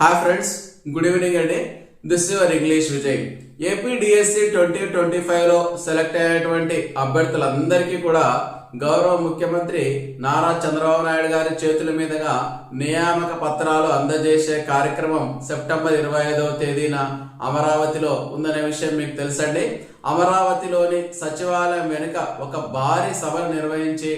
Hi friends, good evening అండి. This your English Vijay. AP DSC 2025లో select అయ్యేటువంటి అభ్యర్థులందరికీ కూడా గౌరవ ముఖ్యమంత్రి నారా చంద్రబాబు నాయుడు గారి చేతుల మీదుగా నియామక పత్రాలు అందజేసే కార్యక్రమం సెప్టెంబర్ 25వ తేదీన అమరావతిలో ఉందనే విషయం మీకు తెలుసండి. అమరావతిలోని సచివాలయం వెనుక ఒక భారీ సభను నిర్వహించి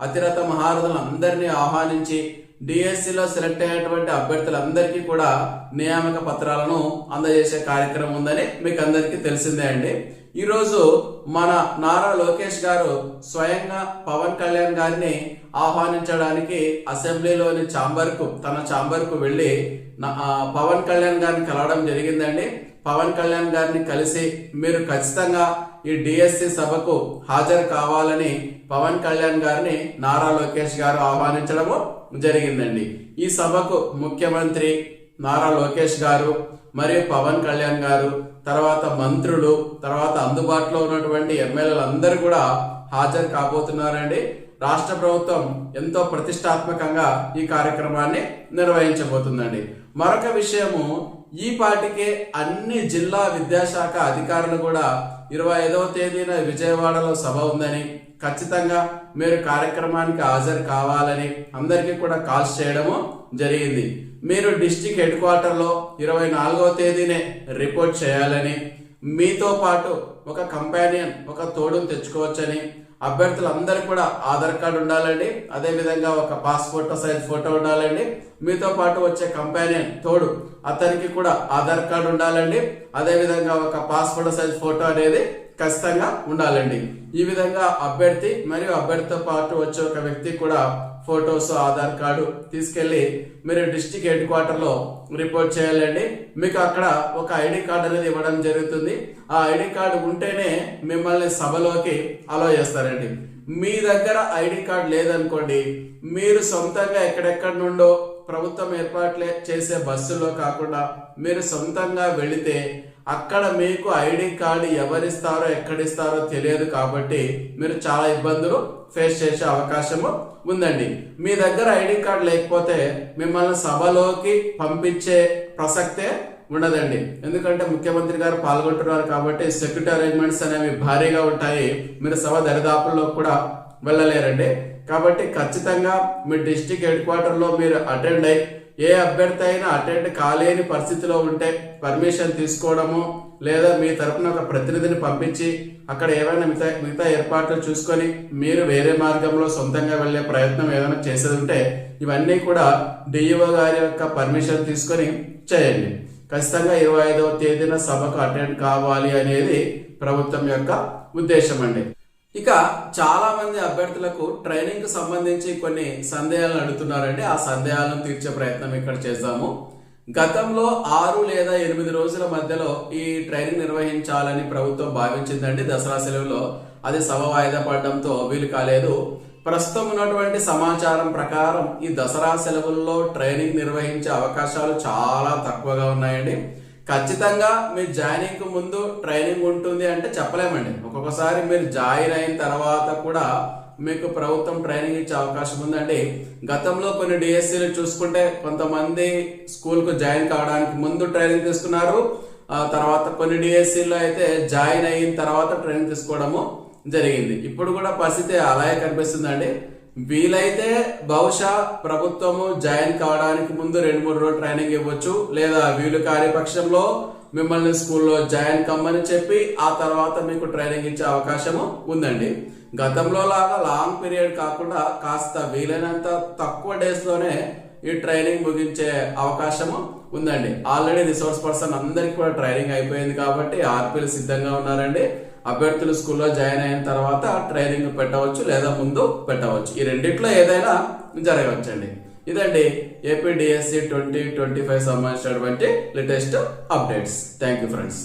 అతిరథ మహారథులందరినీ ఆహ్వానించి డిఎస్సిలో సెలెక్ట్ అయ్యేటువంటి అభ్యర్థులందరికీ కూడా నియామక పత్రాలను అందజేసే కార్యక్రమం ఉందని మీకు అందరికీ తెలిసిందే అండి. ఈరోజు మన నారా లోకేష్ గారు స్వయంగా పవన్ కళ్యాణ్ గారిని ఆహ్వానించడానికి అసెంబ్లీలోని తన ఛాంబర్ కు వెళ్లి పవన్ కళ్యాణ్ గారిని కలవడం జరిగిందండి. పవన్ కళ్యాణ్ గారిని కలిసి మీరు ఖచ్చితంగా ఈ డిఎస్సి సభకు హాజరు కావాలని పవన్ కళ్యాణ్ గారిని నారా లోకేష్ గారు ఆహ్వానించడము జరిగిందండి. ఈ సభకు ముఖ్యమంత్రి నారా లోకేష్ గారు మరియు పవన్ కళ్యాణ్ గారు, తర్వాత మంత్రులు, తర్వాత అందుబాటులో ఉన్నటువంటి ఎమ్మెల్యేలు అందరూ కూడా హాజరు కాబోతున్నారండి. రాష్ట్ర ప్రభుత్వం ఎంతో ప్రతిష్టాత్మకంగా ఈ కార్యక్రమాన్ని నిర్వహించబోతుందండి. మరొక విషయము, ఈ పాటికే అన్ని జిల్లా విద్యాశాఖ అధికారులు కూడా 25వ తేదీన విజయవాడలో సభ ఉందని, ఖచ్చితంగా మీరు కార్యక్రమానికి హాజరు కావాలని అందరికీ కూడా కాల్స్ చేయడము జరిగింది. మీరు డిస్ట్రిక్ట్ హెడ్ క్వార్టర్లో 24వ తేదీనే రిపోర్ట్ చేయాలని, మీతో పాటు ఒక కంపానియన్, ఒక తోడును తెచ్చుకోవచ్చని, అభ్యర్థులందరూ కూడా ఆధార్ కార్డు ఉండాలండి, అదే విధంగా ఒక పాస్పోర్ట్ సైజ్ ఫోటో ఉండాలండి, మీతో పాటు వచ్చే కంపానియన్ తోడు అతనికి కూడా ఆధార్ కార్డు ఉండాలండి, అదే విధంగా ఒక పాస్పోర్ట్ సైజ్ ఫోటో అనేది ఖచ్చితంగా ఉండాలండి. ఈ విధంగా అభ్యర్థి మరియు అభ్యర్థితో పాటు వచ్చే ఒక వ్యక్తి కూడా ఫోటోస్, ఆధార్ కార్డు తీసుకెళ్లి మీరు డిస్ట్రిక్ట్ హెడ్ క్వార్టర్ లో రిపోర్ట్ చేయాలండి. మీకు అక్కడ ఒక ఐడి కార్డు అనేది ఇవ్వడం జరుగుతుంది. ఆ ఐడి కార్డు ఉంటేనే మిమ్మల్ని సభలోకి అలో చేస్తారండి. మీ దగ్గర ఐడి కార్డు లేదనుకోండి, మీరు సొంతంగా ఎక్కడెక్కడి నుండో ప్రభుత్వం ఏర్పాట్లు చేసే బస్సులో కాకుండా మీరు సొంతంగా వెళితే అక్కడ మీకు ఐడి కార్డు ఎవరిస్తారో ఎక్కడిస్తారో తెలియదు, కాబట్టి మీరు చాలా ఇబ్బందులు ఫేస్ చేసే అవకాశము ఉందండి. మీ దగ్గర ఐడి కార్డు లేకపోతే మిమ్మల్ని సభలోకి పంపించే ప్రసక్తే ఉండదండి. ఎందుకంటే ముఖ్యమంత్రి గారు పాల్గొంటున్నారు కాబట్టి సెక్యూరిటీ అరేంజ్మెంట్స్ అనేవి భారీగా ఉంటాయి. మీరు సభ దరిదాపుల్లో కూడా వెళ్ళలేరండి. కాబట్టి ఖచ్చితంగా మీ డిస్ట్రిక్ట్ హెడ్ క్వార్టర్ లో మీరు అటెండ్ అయ్యి, ఏ అభ్యర్థి అయినా అటెండ్ కాలేని పరిస్థితిలో ఉంటే పర్మిషన్ తీసుకోవడము, లేదా మీ తరపున ఒక ప్రతినిధిని పంపించి అక్కడ ఏమైనా మిగతా ఏర్పాట్లు చూసుకొని మీరు వేరే మార్గంలో సొంతంగా వెళ్లే ప్రయత్నం ఏదైనా చేసేది ఉంటే ఇవన్నీ కూడా డిఈఓ గారి యొక్క పర్మిషన్ తీసుకొని చేయండి. ఖచ్చితంగా 25వ తేదీన సభకు అటెండ్ కావాలి అనేది ప్రభుత్వం యొక్క ఉద్దేశం అండి. ఇక చాలా మంది అభ్యర్థులకు ట్రైనింగ్ కు సంబంధించి కొన్ని సందేహాలను అడుగుతున్నారండి. ఆ సందేహాలను తీర్చే ప్రయత్నం ఇక్కడ చేద్దాము. గతంలో 6 లేదా 8 రోజుల మధ్యలో ఈ ట్రైనింగ్ నిర్వహించాలని ప్రభుత్వం భావించిందండి. దసరా సెలవులో అది సభ వాయిదా పడడంతో వీలు కాలేదు. ప్రస్తుతం ఉన్నటువంటి సమాచారం ప్రకారం ఈ దసరా సెలవుల్లో ట్రైనింగ్ నిర్వహించే అవకాశాలు చాలా తక్కువగా ఉన్నాయండి. ఖచ్చితంగా మీరు జాయినింగ్ కు ముందు ట్రైనింగ్ ఉంటుంది అంటే చెప్పలేమండి. ఒక్కొక్కసారి మీరు జాయిన్ అయిన తర్వాత కూడా మీకు ప్రభుత్వం ట్రైనింగ్ ఇచ్చే అవకాశం ఉందండి. గతంలో కొన్ని డిఎస్సీలు చూసుకుంటే కొంతమంది స్కూల్ కు జాయిన్ కావడానికి ముందు ట్రైనింగ్ తీసుకున్నారు. తర్వాత కొన్ని డిఎస్సీలో అయితే జాయిన్ అయిన తర్వాత ట్రైనింగ్ తీసుకోవడము జరిగింది. ఇప్పుడు కూడా పరిస్థితి అలాగే కనిపిస్తుందండి. వీలైతే బహుశా ప్రభుత్వము జాయిన్ కావడానికి ముందు 2-3 రోజులు ట్రైనింగ్ ఇవ్వచ్చు, లేదా వీలు కాని పక్షంలో మిమ్మల్ని స్కూల్లో జాయిన్ కమ్మని చెప్పి ఆ తర్వాత మీకు ట్రైనింగ్ ఇచ్చే అవకాశము ఉందండి. గతంలో లాగా లాంగ్ పీరియడ్ కాకుండా కాస్త వీలైనంత తక్కువ డేస్ లోనే ఈ ట్రైనింగ్ ముగించే అవకాశము ఉందండి. ఆల్రెడీ రిసోర్స్ పర్సన్ అందరికి కూడా ట్రైనింగ్ అయిపోయింది కాబట్టి ఆర్పీలు సిద్ధంగా ఉన్నారండి. అభ్యర్థులు స్కూల్లో జాయిన్ అయిన తర్వాత ట్రైనింగ్ పెట్టవచ్చు, లేదా ముందు పెట్టవచ్చు. ఈ రెండిట్లో ఏదైనా జరగవచ్చండి. ఇదండి ఏపీ డిఎస్సి 2025 సంబంధించినటువంటి latest updates. Thank you friends.